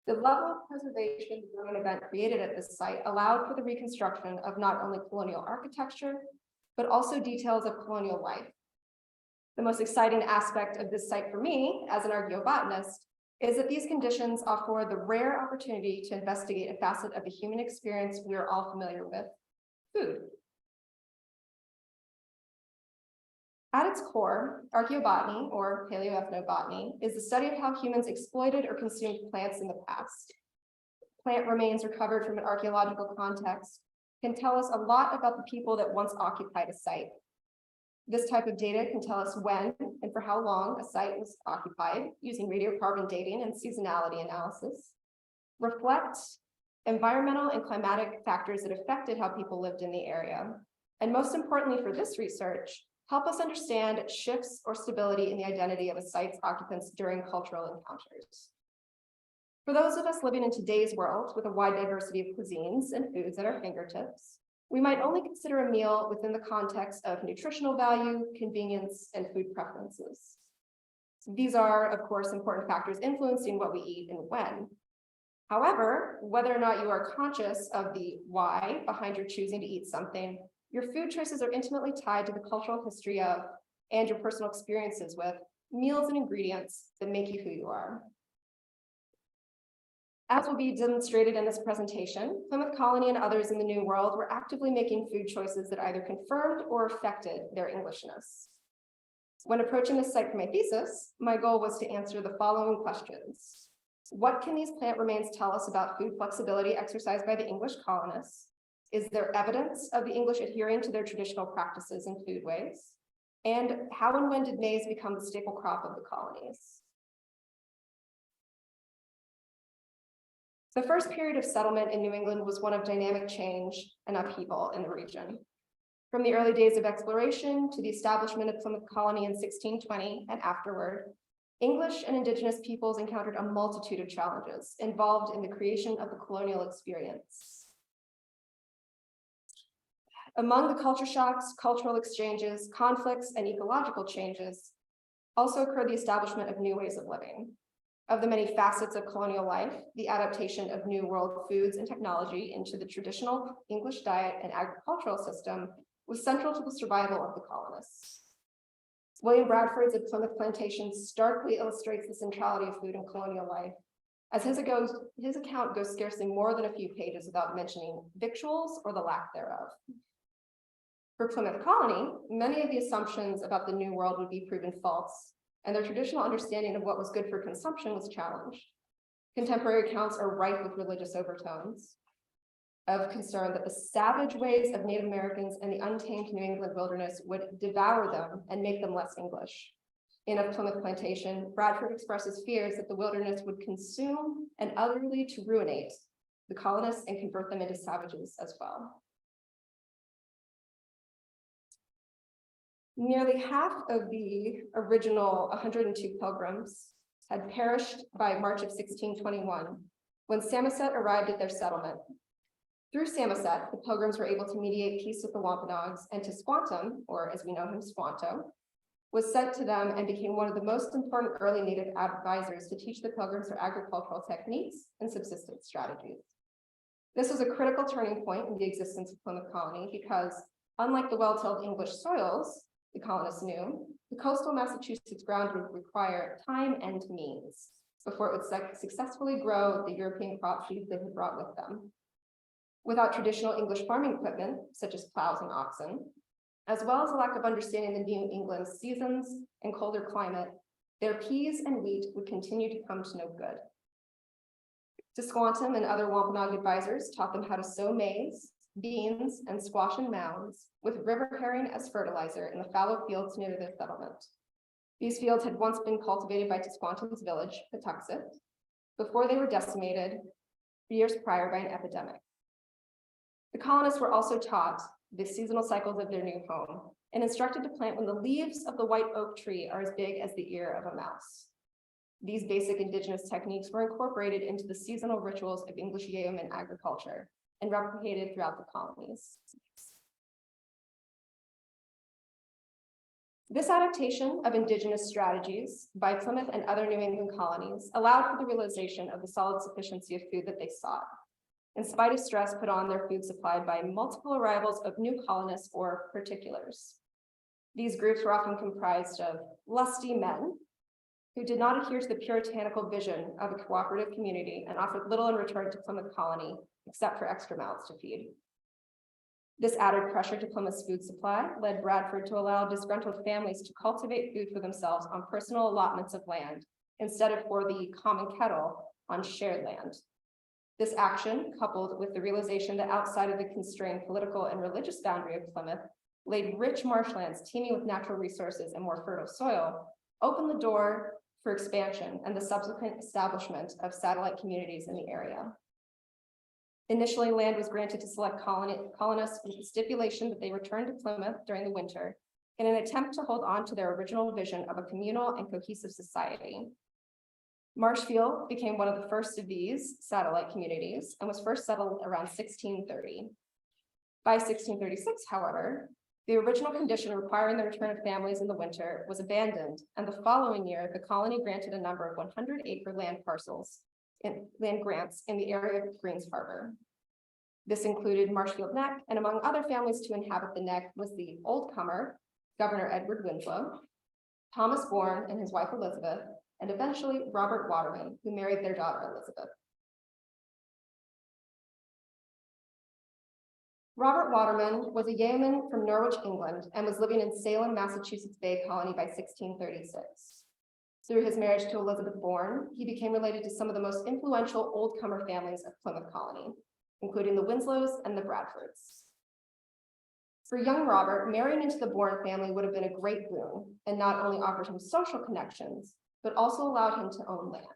The level of preservation the Roman event created at this site allowed for the reconstruction of not only colonial architecture, but also details of colonial life. The most exciting aspect of this site for me, as an archaeobotanist, is that these conditions offer the rare opportunity to investigate a facet of the human experience we are all familiar with, food. At its core, archaeobotany, or paleoethnobotany, is the study of how humans exploited or consumed plants in the past. Plant remains recovered from an archaeological context can tell us a lot about the people that once occupied a site. This type of data can tell us when and for how long a site was occupied using radiocarbon dating and seasonality analysis, reflect environmental and climatic factors that affected how people lived in the area, and most importantly for this research, help us understand shifts or stability in the identity of a site's occupants during cultural encounters. For those of us living in today's world with a wide diversity of cuisines and foods at our fingertips, we might only consider a meal within the context of nutritional value, convenience, and food preferences. These are, of course, important factors influencing what we eat and when. However, whether or not you are conscious of the why behind your choosing to eat something, your food choices are intimately tied to the cultural history of, and your personal experiences with, meals and ingredients that make you who you are. As will be demonstrated in this presentation, Plymouth Colony and others in the New World were actively making food choices that either confirmed or affected their Englishness. When approaching this site for my thesis, my goal was to answer the following questions. What can these plant remains tell us about food flexibility exercised by the English colonists? Is there evidence of the English adhering to their traditional practices and foodways? And how and when did maize become the staple crop of the colonies? The first period of settlement in New England was one of dynamic change and upheaval in the region. From the early days of exploration to the establishment of Plymouth Colony in 1620 and afterward, English and Indigenous peoples encountered a multitude of challenges involved in the creation of the colonial experience. Among the culture shocks, cultural exchanges, conflicts, and ecological changes, also occurred the establishment of new ways of living. Of the many facets of colonial life, the adaptation of New World foods and technology into the traditional English diet and agricultural system was central to the survival of the colonists. William Bradford's of Plymouth Plantation starkly illustrates the centrality of food in colonial life, as his account goes scarcely more than a few pages without mentioning victuals or the lack thereof. For Plymouth Colony, many of the assumptions about the New World would be proven false, and their traditional understanding of what was good for consumption was challenged. Contemporary accounts are rife with religious overtones of concern that the savage ways of Native Americans and the untamed New England wilderness would devour them and make them less English. In Of Plymouth Plantation, Bradford expresses fears that the wilderness would consume and utterly to ruinate the colonists and convert them into savages as well. Nearly half of the original 102 pilgrims had perished by March of 1621 when Samoset arrived at their settlement. Through Samoset, the pilgrims were able to mediate peace with the Wampanoags, and Tisquantum, or as we know him, Squanto, was sent to them and became one of the most important early Native advisors to teach the pilgrims their agricultural techniques and subsistence strategies. This was a critical turning point in the existence of Plymouth Colony because, unlike the well-tilled English soils, the colonists knew, the coastal Massachusetts ground would require time and means before it would successfully grow the European crop seeds they had brought with them. Without traditional English farming equipment, such as plows and oxen, as well as a lack of understanding the New England seasons and colder climate, their peas and wheat would continue to come to no good. Tisquantum and other Wampanoag advisors taught them how to sow maize, beans, and squash in mounds, with river herring as fertilizer in the fallow fields near their settlement. These fields had once been cultivated by Tisquantum's village, Patuxet, before they were decimated years prior by an epidemic. The colonists were also taught the seasonal cycles of their new home and instructed to plant when the leaves of the white oak tree are as big as the ear of a mouse. These basic indigenous techniques were incorporated into the seasonal rituals of English yeoman agriculture and replicated throughout the colonies. This adaptation of indigenous strategies by Plymouth and other New England colonies allowed for the realization of the solid sufficiency of food that they sought, in spite of stress put on their food supply by multiple arrivals of new colonists or particulars. These groups were often comprised of lusty men who did not adhere to the puritanical vision of a cooperative community and offered little in return to Plymouth Colony, except for extra mouths to feed. This added pressure to Plymouth's food supply led Bradford to allow disgruntled families to cultivate food for themselves on personal allotments of land, instead of for the common kettle on shared land. This action, coupled with the realization that outside of the constrained political and religious boundary of Plymouth, laid rich marshlands teeming with natural resources and more fertile soil, opened the door for expansion and the subsequent establishment of satellite communities in the area. Initially, land was granted to select colonists with the stipulation that they return to Plymouth during the winter in an attempt to hold on to their original vision of a communal and cohesive society. Marshfield became one of the first of these satellite communities and was first settled around 1630. By 1636, however, the original condition requiring the return of families in the winter was abandoned, and the following year, the colony granted a number of 100-acre land parcels in land grants in the area of Greens Harbor. This included Marshfield Neck, and among other families to inhabit the neck was the old comer, Governor Edward Winslow, Thomas Bourne and his wife Elizabeth, and eventually Robert Waterman, who married their daughter Elizabeth. Robert Waterman was a yeoman from Norwich, England, and was living in Salem, Massachusetts Bay Colony by 1636. Through his marriage to Elizabeth Bourne, he became related to some of the most influential old comer families of Plymouth Colony, including the Winslows and the Bradfords. For young Robert, marrying into the Bourne family would have been a great boon, and not only offered him social connections, but also allowed him to own land.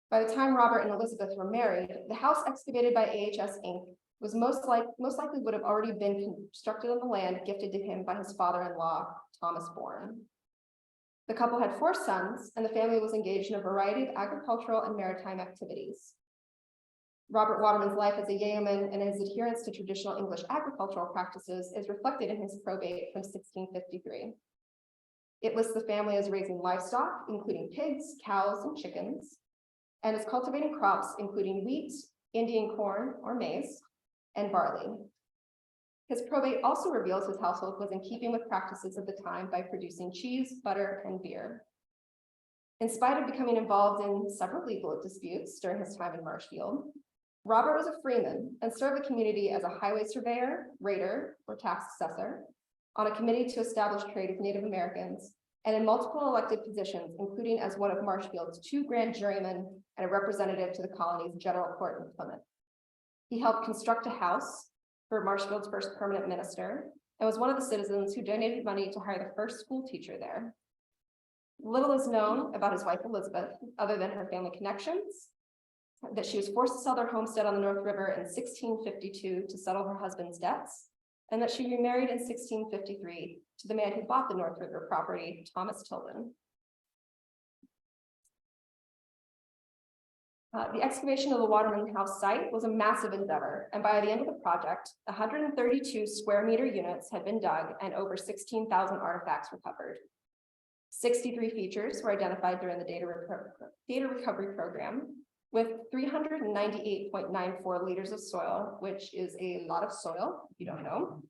By the time Robert and Elizabeth were married, the house excavated by AHS Inc. was most likely would have already been constructed on the land gifted to him by his father-in-law, Thomas Bourne. The couple had 4 sons, and the family was engaged in a variety of agricultural and maritime activities. Robert Waterman's life as a yeoman and his adherence to traditional English agricultural practices is reflected in his probate from 1653. It lists the family as raising livestock, including pigs, cows, and chickens, and as cultivating crops, including wheat, Indian corn or maize, and barley. His probate also reveals his household was in keeping with practices of the time by producing cheese, butter, and beer. In spite of becoming involved in several legal disputes during his time in Marshfield, Robert was a freeman and served the community as a highway surveyor, raider, or tax assessor, on a committee to establish trade with Native Americans, and in multiple elected positions, including as one of Marshfield's 2 grand jurymen and a representative to the colony's general court in Plymouth. He helped construct a house for Marshfield's first permanent minister, and was one of the citizens who donated money to hire the first school teacher there. Little is known about his wife Elizabeth, other than her family connections, that she was forced to sell their homestead on the North River in 1652 to settle her husband's debts, and that she remarried in 1653 to the man who bought the North River property, Thomas Tilden. The excavation of the Waterman House site was a massive endeavor, and by the end of the project, 132 square meter units had been dug and over 16,000 artifacts recovered. 63 features were identified during the data recovery program, with 398.94 liters of soil, which is a lot of soil, if you don't know,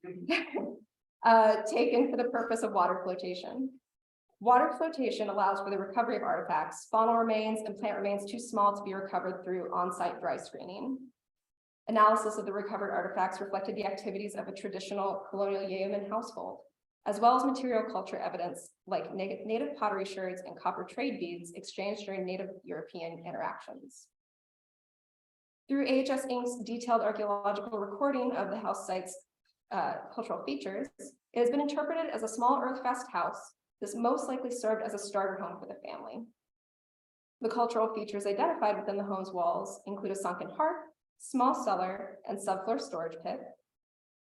taken for the purpose of water flotation. Water flotation allows for the recovery of artifacts, faunal remains, and plant remains too small to be recovered through on-site dry screening. Analysis of the recovered artifacts reflected the activities of a traditional colonial yeoman household, as well as material culture evidence like native pottery sherds and copper trade beads exchanged during Native European interactions. Through AHS Inc.'s detailed archaeological recording of the house site's cultural features, it has been interpreted as a small earth-fast house. This most likely served as a starter home for the family. The cultural features identified within the home's walls include a sunken hearth, small cellar, and subfloor storage pit.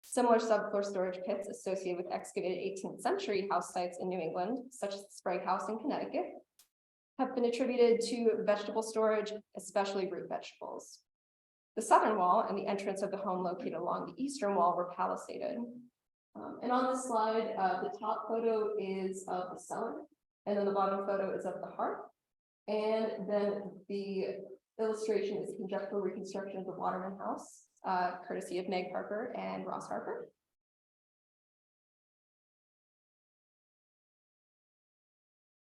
Similar subfloor storage pits associated with excavated 18th century house sites in New England, such as the Sprague House in Connecticut, have been attributed to vegetable storage, especially root vegetables. The southern wall and the entrance of the home located along the eastern wall were palisaded. And on this slide, the top photo is of the cellar, and then the bottom photo is of the hearth. And then the illustration is conjectural reconstruction of the Waterman House, courtesy of Meg Harper and Ross Harper.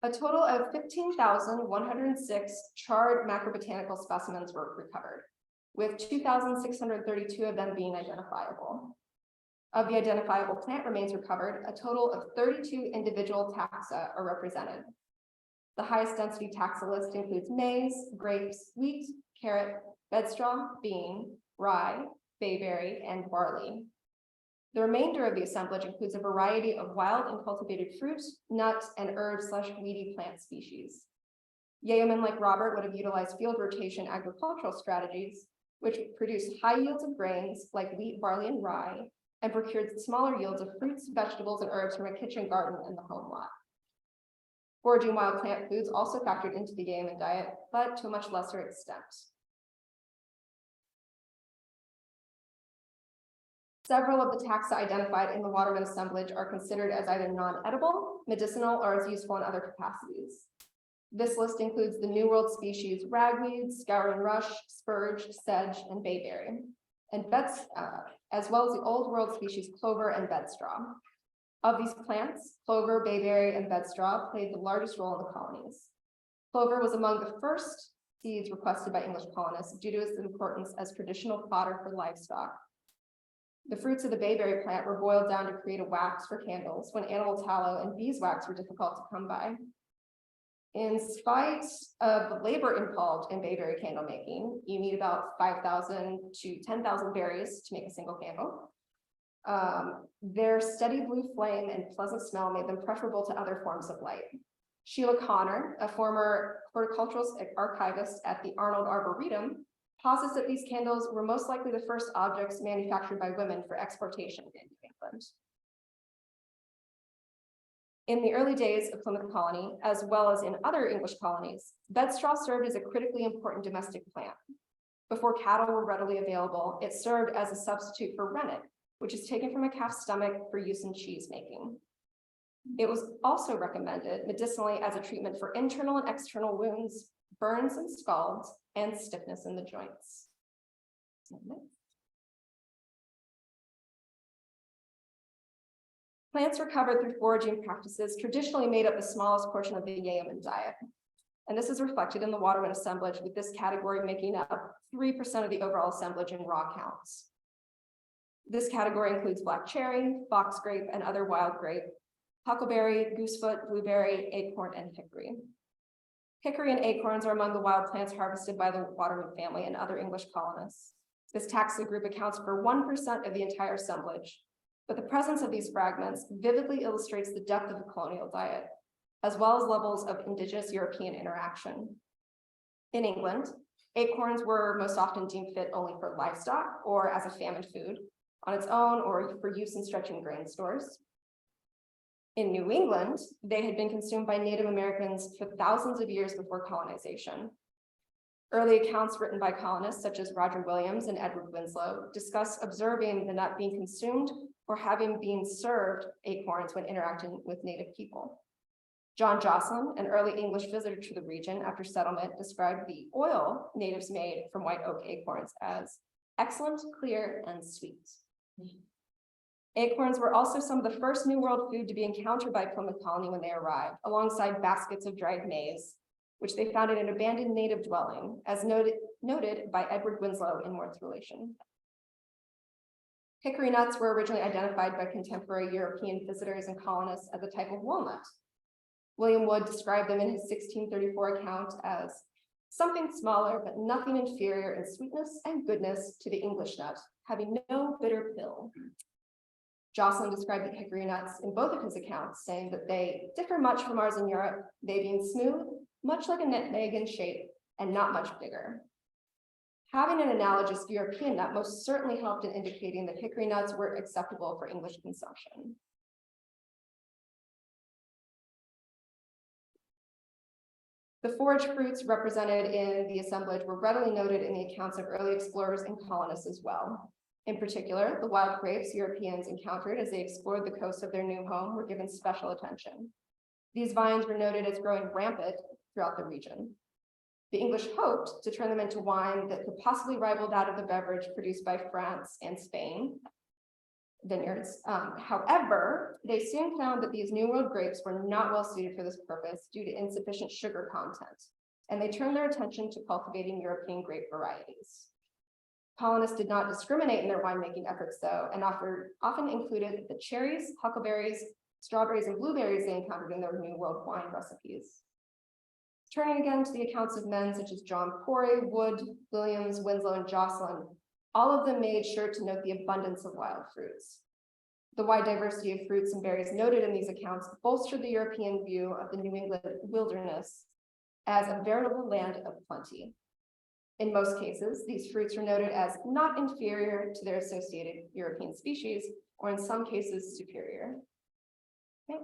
A total of 15,106 charred macrobotanical specimens were recovered, with 2,632 of them being identifiable. Of the identifiable plant remains recovered, a total of 32 individual taxa are represented. The highest density taxa list includes maize, grapes, wheat, carrot, bedstraw, bean, rye, bayberry, and barley. The remainder of the assemblage includes a variety of wild and cultivated fruit, nut, and herb/weedy plant species. Yeoman, like Robert, would have utilized field rotation agricultural strategies, which produced high yields of grains like wheat, barley, and rye, and procured smaller yields of fruits, vegetables, and herbs from a kitchen garden in the home lot. Foraging wild plant foods also factored into the Yeoman diet, but to a much lesser extent. Several of the taxa identified in the Waterman assemblage are considered as either non-edible, medicinal, or as useful in other capacities. This list includes the New World species ragweed, scouring rush, spurge, sedge, and bayberry, and as well as the Old World species clover and bedstraw. Of these plants, clover, bayberry, and bedstraw played the largest role in the colonies. Clover was among the first seeds requested by English colonists due to its importance as traditional fodder for livestock. The fruits of the bayberry plant were boiled down to create a wax for candles when animal tallow and beeswax were difficult to come by. In spite of the labor involved in bayberry candle making, you need about 5,000 to 10,000 berries to make a single candle. Their steady blue flame and pleasant smell made them preferable to other forms of light. Sheila Connor, a former horticultural archivist at the Arnold Arboretum, posits that these candles were most likely the first objects manufactured by women for exportation in New England. In the early days of Plymouth Colony, as well as in other English colonies, bedstraw served as a critically important domestic plant. Before cattle were readily available, it served as a substitute for rennet, which is taken from a calf's stomach for use in cheese making. It was also recommended medicinally as a treatment for internal and external wounds, burns and scalds, and stiffness in the joints. Plants recovered through foraging practices traditionally made up the smallest portion of the Yeoman diet. And this is reflected in the Waterman assemblage, with this category making up 3% of the overall assemblage in raw counts. This category includes black cherry, fox grape, and other wild grape, huckleberry, goosefoot, blueberry, acorn, and hickory. Hickory and acorns are among the wild plants harvested by the Waterman family and other English colonists. This taxa group accounts for 1% of the entire assemblage, but the presence of these fragments vividly illustrates the depth of the colonial diet, as well as levels of indigenous European interaction. In England, acorns were most often deemed fit only for livestock or as a famine food on its own or for use in stretching grain stores. In New England, they had been consumed by Native Americans for thousands of years before colonization. Early accounts written by colonists such as Roger Williams and Edward Winslow discuss observing the nut being consumed or having been served acorns when interacting with Native people. John Jocelyn, an early English visitor to the region after settlement, described the oil natives made from white oak acorns as excellent, clear, and sweet. Acorns were also some of the first New World food to be encountered by Plymouth Colony when they arrived, alongside baskets of dried maize, which they found in an abandoned native dwelling, as noted by Edward Winslow in Worth's Relation. Hickory nuts were originally identified by contemporary European visitors and colonists as a type of walnut. William Wood described them in his 1634 account as something smaller, but nothing inferior in sweetness and goodness to the English nut, having no bitter pill. Jocelyn described the hickory nuts in both of his accounts, saying that they differ much from ours in Europe, they being smooth, much like a nutmeg in shape, and not much bigger. Having an analogous European nut most certainly helped in indicating that hickory nuts were acceptable for English consumption. The forage fruits represented in the assemblage were readily noted in the accounts of early explorers and colonists as well. In particular, the wild grapes Europeans encountered as they explored the coast of their new home were given special attention. These vines were noted as growing rampant throughout the region. The English hoped to turn them into wine that could possibly rival that of the beverage produced by France and Spain vineyards. However, they soon found that these New World grapes were not well suited for this purpose due to insufficient sugar content, and they turned their attention to cultivating European grape varieties. Colonists did not discriminate in their winemaking efforts, though, and often included the cherries, huckleberries, strawberries, and blueberries they encountered in their New World wine recipes. Turning again to the accounts of men such as John Porey, Wood, Williams, Winslow, and Jocelyn, all of them made sure to note the abundance of wild fruits. The wide diversity of fruits and berries noted in these accounts bolstered the European view of the New England wilderness as a veritable land of plenty. In most cases, these fruits were noted as not inferior to their associated European species, or in some cases superior. Okay.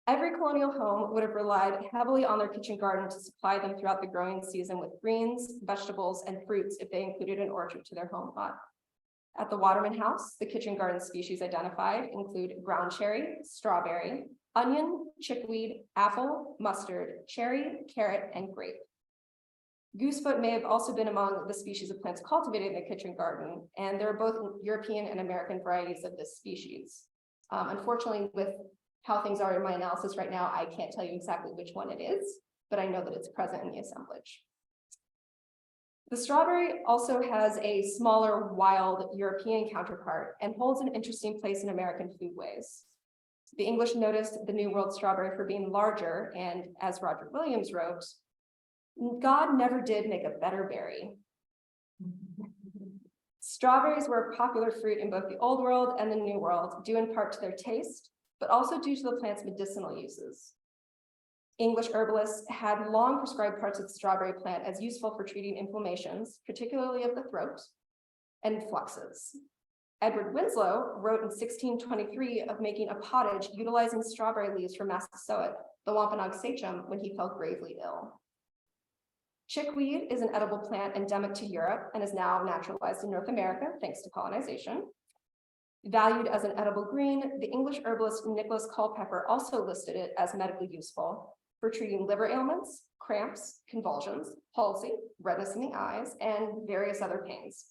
Every colonial home would have relied heavily on their kitchen garden to supply them throughout the growing season with greens, vegetables, and fruits if they included an orchard to their home lot. At the Waterman House, the kitchen garden species identified include ground cherry, strawberry, onion, chickweed, apple, mustard, cherry, carrot, and grape. Goosefoot may have also been among the species of plants cultivated in the kitchen garden, and there are both European and American varieties of this species. Unfortunately, with how things are in my analysis right now, I can't tell you exactly which one it is, but I know that it's present in the assemblage. The strawberry also has a smaller, wild European counterpart and holds an interesting place in American foodways. The English noticed the New World strawberry for being larger, and as Roger Williams wrote, God never did make a better berry. Strawberries were a popular fruit in both the Old World and the New World, due in part to their taste, but also due to the plant's medicinal uses. English herbalists had long prescribed parts of the strawberry plant as useful for treating inflammations, particularly of the throat, and fluxes. Edward Winslow wrote in 1623 of making a pottage utilizing strawberry leaves from Massasoit, the Wampanoag sachem, when he fell gravely ill. Chickweed is an edible plant endemic to Europe and is now naturalized in North America thanks to colonization. Valued as an edible green, the English herbalist Nicholas Culpeper also listed it as medically useful for treating liver ailments, cramps, convulsions, palsy, redness in the eyes, and various other pains.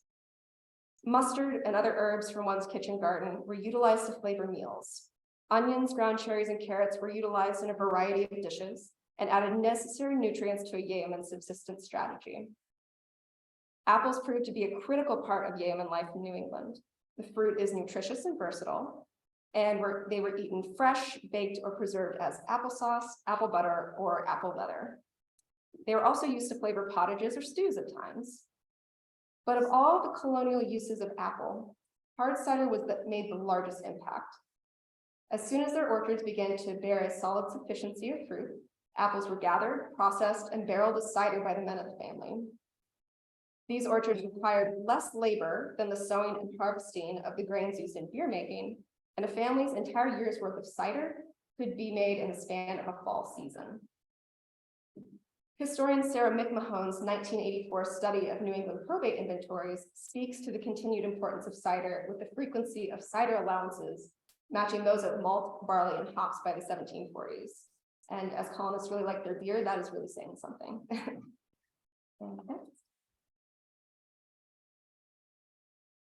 Mustard and other herbs from one's kitchen garden were utilized to flavor meals. Onions, ground cherries, and carrots were utilized in a variety of dishes and added necessary nutrients to a Yeoman subsistence strategy. Apples proved to be a critical part of Yeoman life in New England. The fruit is nutritious and versatile, and they were eaten fresh, baked, or preserved as applesauce, apple butter, or apple leather. They were also used to flavor pottages or stews at times. But of all the colonial uses of apple, hard cider was that made the largest impact. As soon as their orchards began to bear a solid sufficiency of fruit, apples were gathered, processed, and barreled as cider by the men of the family. These orchards required less labor than the sowing and harvesting of the grains used in beer making, and a family's entire year's worth of cider could be made in the span of a fall season. Historian Sarah McMahon's 1984 study of New England probate inventories speaks to the continued importance of cider, with the frequency of cider allowances matching those of malt, barley, and hops by the 1740s. And as colonists really like their beer, that is really saying something. Okay.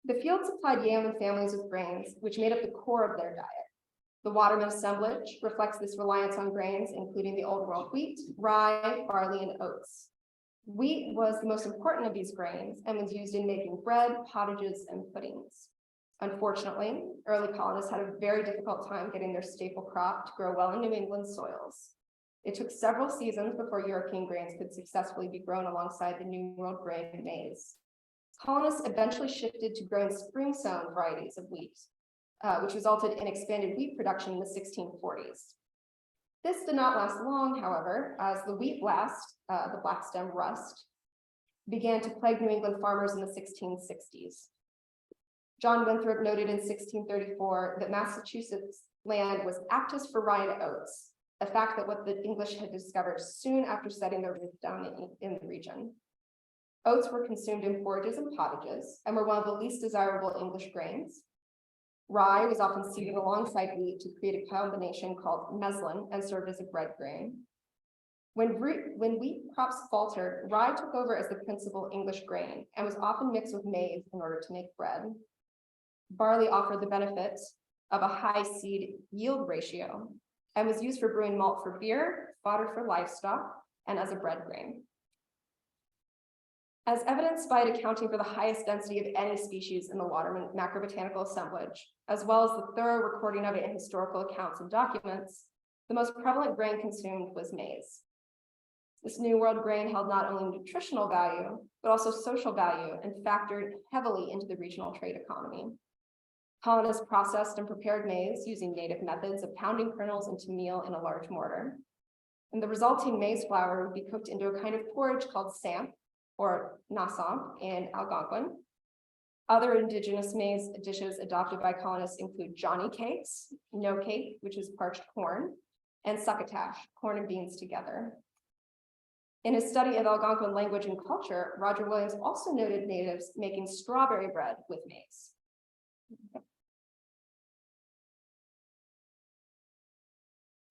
The field supplied Yeoman families with grains, which made up the core of their diet. The Waterman assemblage reflects this reliance on grains, including the Old World wheat, rye, barley, and oats. Wheat was the most important of these grains and was used in making bread, pottages, and puddings. Unfortunately, early colonists had a very difficult time getting their staple crop to grow well in New England soils. It took several seasons before European grains could successfully be grown alongside the New World grain maize. Colonists eventually shifted to growing spring-sown varieties of wheat, which resulted in expanded wheat production in the 1640s. This did not last long, however, as the wheat blast, the black stem rust, began to plague New England farmers in the 1660s. John Winthrop noted in 1634 that Massachusetts land was aptest for rye and oats, a fact that what the English had discovered soon after setting their roots down in the region. Oats were consumed in porridges and pottages and were one of the least desirable English grains. Rye was often seeded alongside wheat to create a combination called meslin and served as a bread grain. When wheat crops faltered, rye took over as the principal English grain and was often mixed with maize in order to make bread. Barley offered the benefits of a high seed yield ratio and was used for brewing malt for beer, fodder for livestock, and as a bread grain. As evidenced by it accounting for the highest density of any species in the Waterman macrobotanical assemblage, as well as the thorough recording of it in historical accounts and documents, the most prevalent grain consumed was maize. This New World grain held not only nutritional value, but also social value and factored heavily into the regional trade economy. Colonists processed and prepared maize using native methods of pounding kernels into meal in a large mortar. And the resulting maize flour would be cooked into a kind of porridge called samp, or nassamp in Algonquin. Other indigenous maize dishes adopted by colonists include Johnny cakes, no cake, which is parched corn, and succotash, corn and beans together. In his study of Algonquin language and culture, Roger Williams also noted natives making strawberry bread with maize.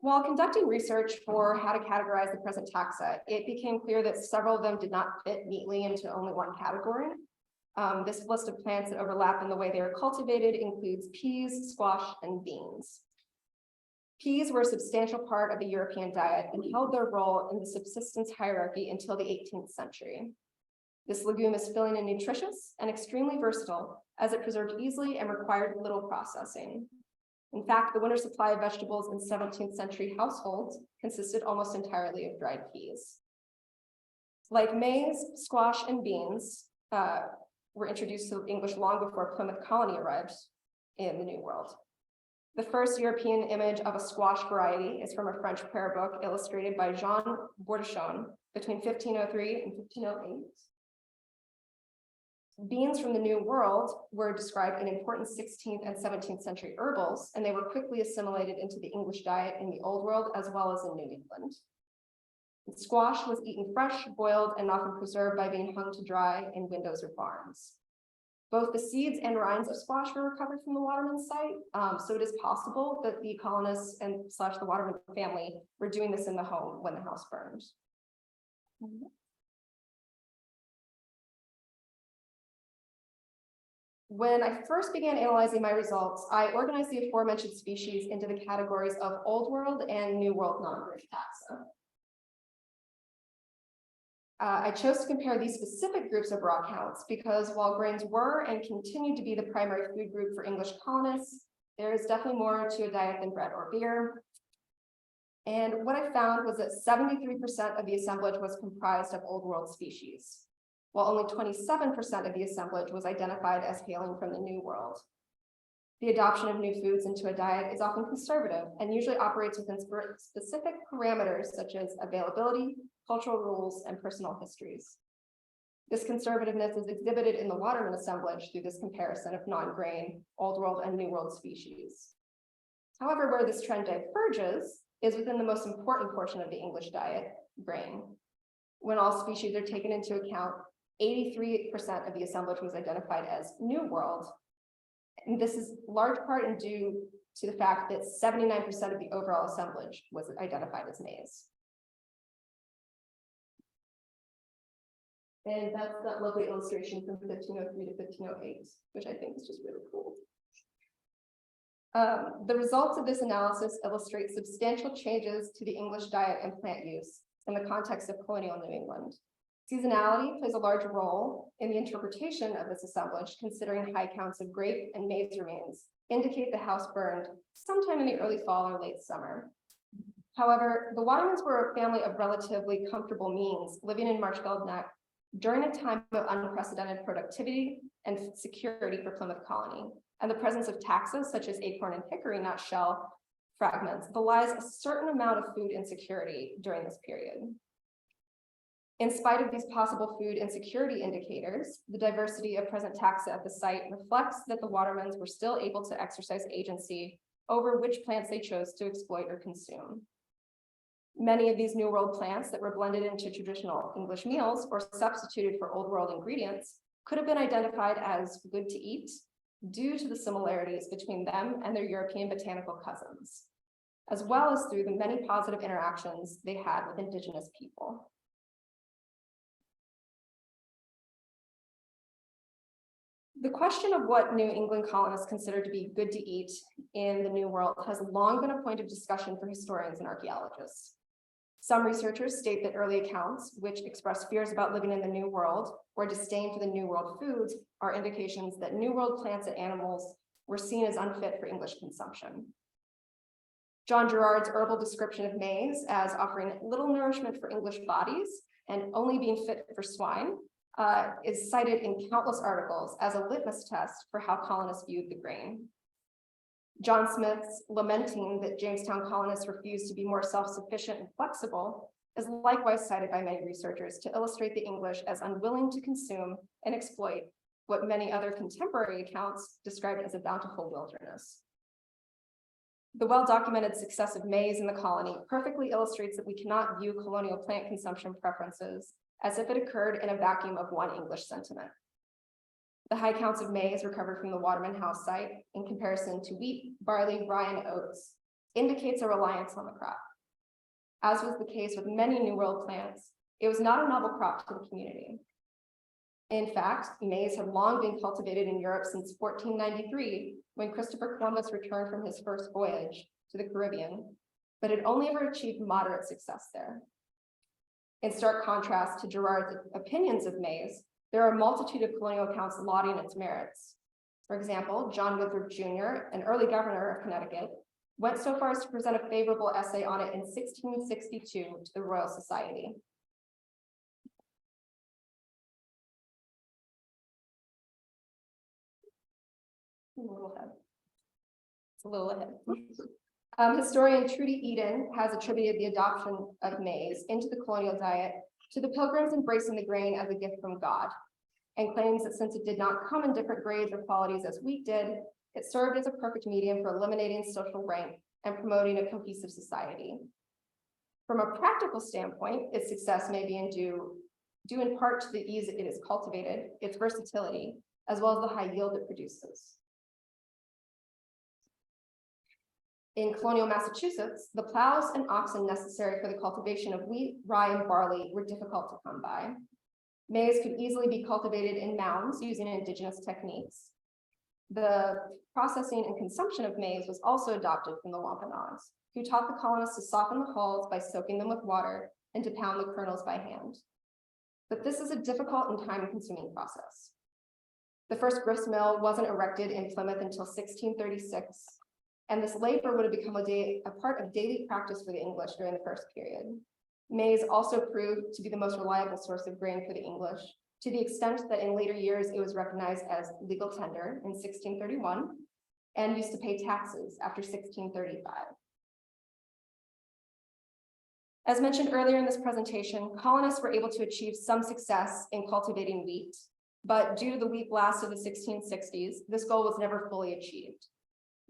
While conducting research for how to categorize the present taxa, it became clear that several of them did not fit neatly into only one category. This list of plants that overlap in the way they are cultivated includes peas, squash, and beans. Peas were a substantial part of the European diet and held their role in the subsistence hierarchy until the 18th century. This legume is filling and nutritious and extremely versatile, as it preserved easily and required little processing. In fact, the winter supply of vegetables in 17th century households consisted almost entirely of dried peas. Like maize, squash, and beans were introduced to English long before Plymouth Colony arrived in the New World. The first European image of a squash variety is from a French prayer book illustrated by Jean Bourdichon between 1503 and 1508. Beans from the New World were described in important 16th and 17th century herbals, and they were quickly assimilated into the English diet in the Old World as well as in New England. Squash was eaten fresh, boiled, and often preserved by being hung to dry in windows or barns. Both the seeds and rinds of squash were recovered from the Waterman site, so it is possible that the colonists and / the Waterman family were doing this in the home when the house burned. When I first began analyzing my results, I organized the aforementioned species into the categories of Old World and New World non-British taxa. I chose to compare these specific groups of raw counts because while grains were and continue to be the primary food group for English colonists, there is definitely more to a diet than bread or beer. And what I found was that 73% of the assemblage was comprised of Old World species, while only 27% of the assemblage was identified as hailing from the New World. The adoption of new foods into a diet is often conservative and usually operates within specific parameters such as availability, cultural rules, and personal histories. This conservativeness is exhibited in the Waterman assemblage through this comparison of non-grain, Old World, and New World species. However, where this trend diverges is within the most important portion of the English diet, grain. When all species are taken into account, 83% of the assemblage was identified as New World. And this is large part and due to the fact that 79% of the overall assemblage was identified as maize. And that's that lovely illustration from 1503 to 1508, which I think is just really cool. The results of this analysis illustrate substantial changes to the English diet and plant use in the context of colonial New England. Seasonality plays a large role in the interpretation of this assemblage, considering high counts of grape and maize remains indicate the house burned sometime in the early fall or late summer. However, the Watermans were a family of relatively comfortable means living in Marshfield Neck during a time of unprecedented productivity and security for Plymouth Colony, and the presence of taxes such as acorn and hickory nut shell fragments belies a certain amount of food insecurity during this period. In spite of these possible food insecurity indicators, the diversity of present taxa at the site reflects that the Watermans were still able to exercise agency over which plants they chose to exploit or consume. Many of these New World plants that were blended into traditional English meals or substituted for Old World ingredients could have been identified as good to eat due to the similarities between them and their European botanical cousins, as well as through the many positive interactions they had with indigenous people. The question of what New England colonists considered to be good to eat in the New World has long been a point of discussion for historians and archaeologists. Some researchers state that early accounts, which express fears about living in the New World or disdain for the New World foods, are indications that New World plants and animals were seen as unfit for English consumption. John Gerard's herbal description of maize as offering little nourishment for English bodies and only being fit for swine is cited in countless articles as a litmus test for how colonists viewed the grain. John Smith's lamenting that Jamestown colonists refused to be more self-sufficient and flexible is likewise cited by many researchers to illustrate the English as unwilling to consume and exploit what many other contemporary accounts described as a bountiful wilderness. The well-documented success of maize in the colony perfectly illustrates that we cannot view colonial plant consumption preferences as if it occurred in a vacuum of one English sentiment. The high counts of maize recovered from the Waterman House site in comparison to wheat, barley, rye, and oats indicates a reliance on the crop. As was the case with many New World plants, it was not a novel crop to the community. In fact, maize had long been cultivated in Europe since 1493, when Christopher Columbus returned from his first voyage to the Caribbean, but had only ever achieved moderate success there. In stark contrast to Gerard's opinions of maize, there are a multitude of colonial accounts lauding its merits. For example, John Winthrop Jr., an early governor of Connecticut, went so far as to present a favorable essay on it in 1662 to the Royal Society. It's a little ahead. Historian Trudy Eden has attributed the adoption of maize into the colonial diet to the Pilgrims embracing the grain as a gift from God, and claims that since it did not come in different grades or qualities as wheat did, it served as a perfect medium for eliminating social rank and promoting a cohesive society. From a practical standpoint, its success may be due in part to the ease it is cultivated, its versatility, as well as the high yield it produces. In colonial Massachusetts, the plows and oxen necessary for the cultivation of wheat, rye, and barley were difficult to come by. Maize could easily be cultivated in mounds using indigenous techniques. The processing and consumption of maize was also adopted from the Wampanoags, who taught the colonists to soften the hulls by soaking them with water and to pound the kernels by hand. But this is a difficult and time-consuming process. The first grist mill wasn't erected in Plymouth until 1636, and this labor would have become a part of daily practice for the English during the first period. Maize also proved to be the most reliable source of grain for the English, to the extent that in later years it was recognized as legal tender in 1631 and used to pay taxes after 1635. As mentioned earlier in this presentation, colonists were able to achieve some success in cultivating wheat, but due to the wheat blast of the 1660s, this goal was never fully achieved.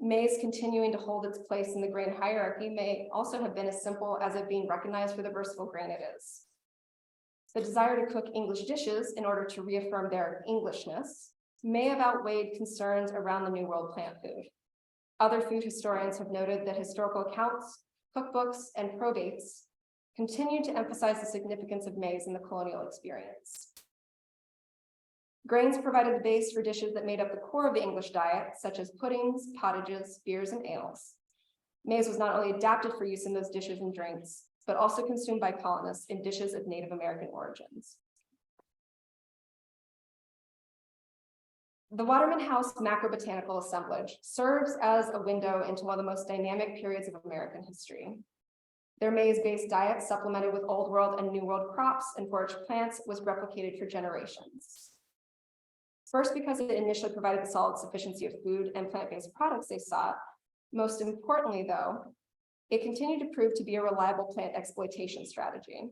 Maize continuing to hold its place in the grain hierarchy may also have been as simple as it being recognized for the versatile grain it is. The desire to cook English dishes in order to reaffirm their Englishness may have outweighed concerns around the New World plant food. Other food historians have noted that historical accounts, cookbooks, and probates continue to emphasize the significance of maize in the colonial experience. Grains provided the base for dishes that made up the core of the English diet, such as puddings, pottages, beers, and ales. Maize was not only adapted for use in those dishes and drinks, but also consumed by colonists in dishes of Native American origins. The Waterman House macrobotanical assemblage serves as a window into one of the most dynamic periods of American history. Their maize-based diet, supplemented with Old World and New World crops and forage plants, was replicated for generations. First, because it initially provided the solid sufficiency of food and plant-based products they sought. Most importantly, though, it continued to prove to be a reliable plant exploitation strategy.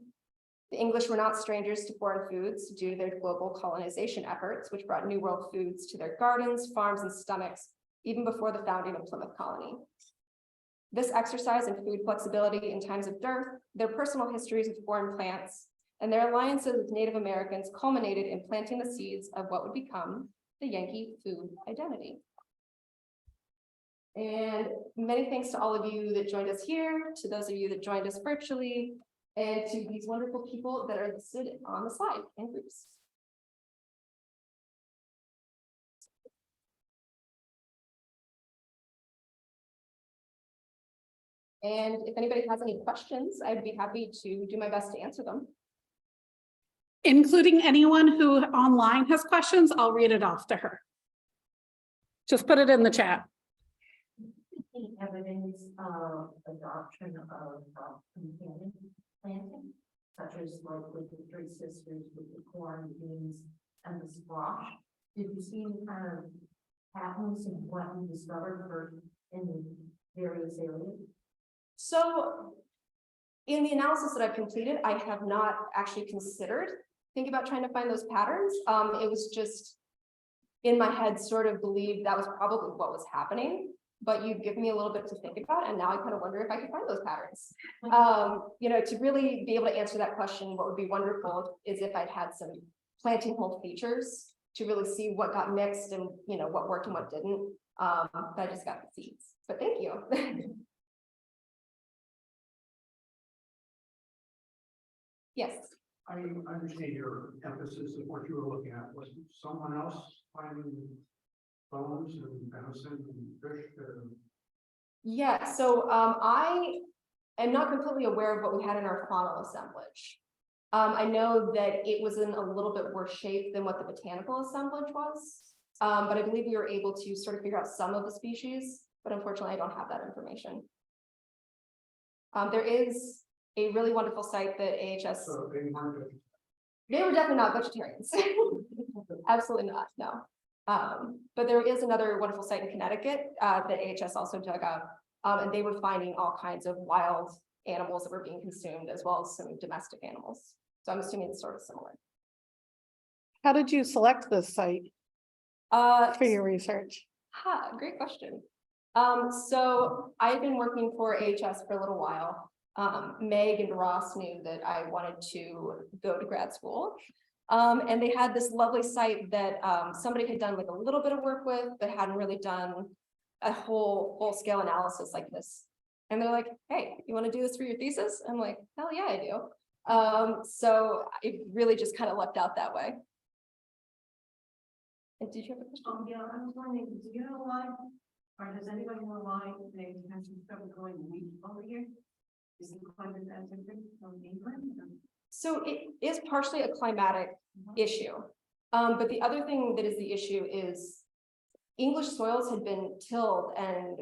The English were not strangers to foreign foods due to their global colonization efforts, which brought New World foods to their gardens, farms, and stomachs, even before the founding of Plymouth Colony. This exercise in food flexibility in times of dearth, their personal histories with foreign plants, and their alliances with Native Americans culminated in planting the seeds of what would become the Yankee food identity. And many thanks to all of you that joined us here, to those of you that joined us virtually, and to these wonderful people that are listed on the slide in groups. And if anybody has any questions, I'd be happy to do my best to answer them. Including anyone who online has questions, I'll read it off to her. Just put it in the chat. The evidence of adoption of companion planting, such as like with the three sisters, with the corn, beans, and the squash. Did you see any kind of patterns in what you discovered for in the various areas? So in the analysis that I've completed, I have not actually considered thinking about trying to find those patterns. It was just in my head sort of believed that was probably what was happening, but you've given me a little bit to think about, and now I kind of wonder if I could find those patterns. You know, to really be able to answer that question, what would be wonderful is if I'd had some planting hole features to really see what got mixed and, you know, what worked and what didn't. But I just got the seeds, but thank you. Yes. I understand your emphasis of what you were looking at. Was someone else finding bones and venison and fish? Yeah, so I am not completely aware of what we had in our faunal assemblage. I know that it was in a little bit worse shape than what the botanical assemblage was, but I believe we were able to sort of figure out some of the species, but unfortunately I don't have that information. There is a really wonderful site that AHS. So they weren't. They were definitely not vegetarians. Absolutely not, no. But there is another wonderful site in Connecticut that AHS also dug up, and they were finding all kinds of wild animals that were being consumed, as well as some domestic animals. So I'm assuming it's sort of similar. How did you select this site for your research? Great question. So I've been working for AHS for a little while. Meg and Ross knew that I wanted to go to grad school. And they had this lovely site that somebody had done like a little bit of work with, but hadn't really done a whole full-scale analysis like this. And they're like, hey, you want to do this for your thesis? I'm like, hell yeah, I do. So it really just kind of lucked out that way. And did you have a question? Yeah, I was wondering, do you know why, or does anybody know why they have to start growing wheat over here? Is it climate that different from England? So it is partially a climatic issue. But the other thing that is the issue is English soils had been tilled and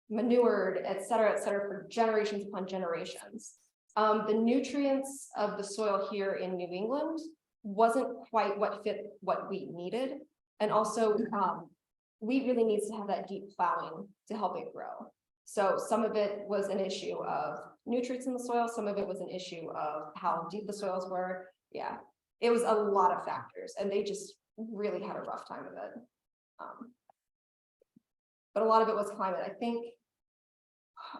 manured, et cetera, for generations upon generations. The nutrients of the soil here in New England wasn't quite what fit what wheat needed. And also wheat really needs to have that deep plowing to help it grow. So some of it was an issue of nutrients in the soil. Some of it was an issue of how deep the soils were. Yeah, it was a lot of factors, and they just really had a rough time of it. But a lot of it was climate. I think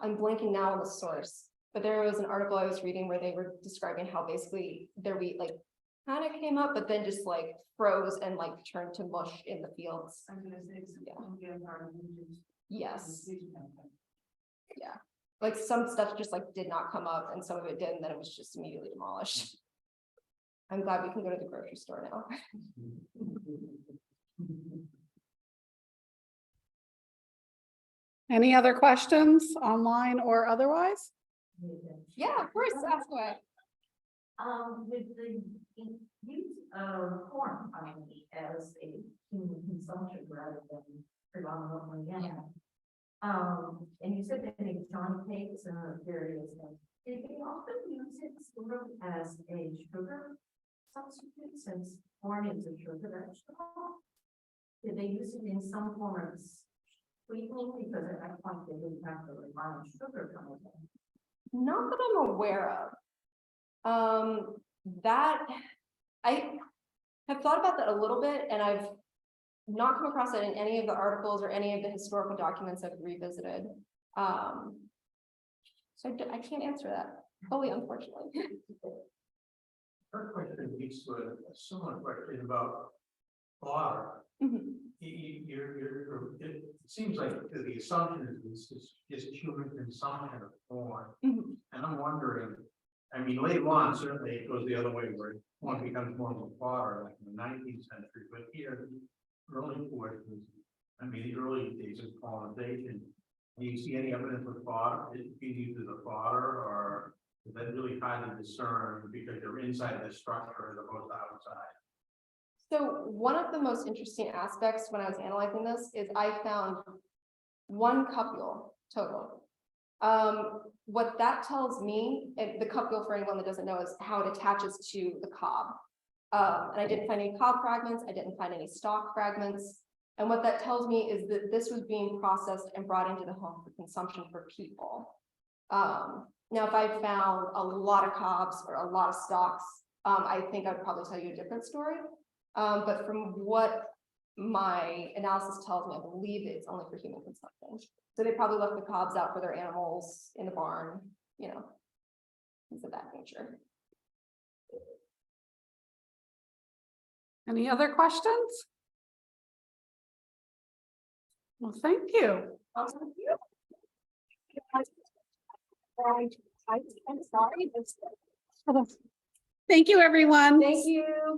I'm blanking now on the source, but there was an article I was reading where they were describing how basically their wheat like kind of came up, but then just like froze and like turned to mush in the fields. I'm gonna say Yeah. Yeah. Yes. Yeah, like some stuff just like did not come up and some of it did, and then it was just immediately demolished. I'm glad we can go to the grocery store now. Any other questions online or otherwise? Yeah, of course, ask away. With the use of corn, I mean, as a human consumption rather than predominantly animal. And you said that they Johnny cakes and various things. Did they often use it sort of as a sugar substitute, since corn is a sugar vegetable? Did they use it in some form of sweetening? Because at that point they didn't have to rely on sugar coming in. Not that I'm aware of. That I have thought about that a little bit, and I've not come across it in any of the articles or any of the historical documents I've revisited. So I can't answer that fully, unfortunately. Her question leads to a similar question about water. Mhm. It seems like the assumption is human consumption of corn. Mhm. And I'm wondering, I mean, later on, certainly it goes the other way where corn becomes more of a fodder, like in the 19th century, but here, early portions, I mean, the early days of colonization, do you see any evidence of fodder, it being used as a fodder, or is that really hard to discern because you're inside the structure as opposed to outside? So one of the most interesting aspects when I was analyzing this is I found one cupule total. What that tells me, and the cupule for anyone that doesn't know, is how it attaches to the cob. And I didn't find any cob fragments, I didn't find any stalk fragments. And what that tells me is that this was being processed and brought into the home for consumption for people. Now, if I found a lot of cobs or a lot of stalks, I think I'd probably tell you a different story. But from what my analysis tells me, I believe it's only for human consumption. So they probably left the cobs out for their animals in the barn, you know, things of that nature. Any other questions? Well, thank you. I'm sorry. Thank you, everyone. Thank you.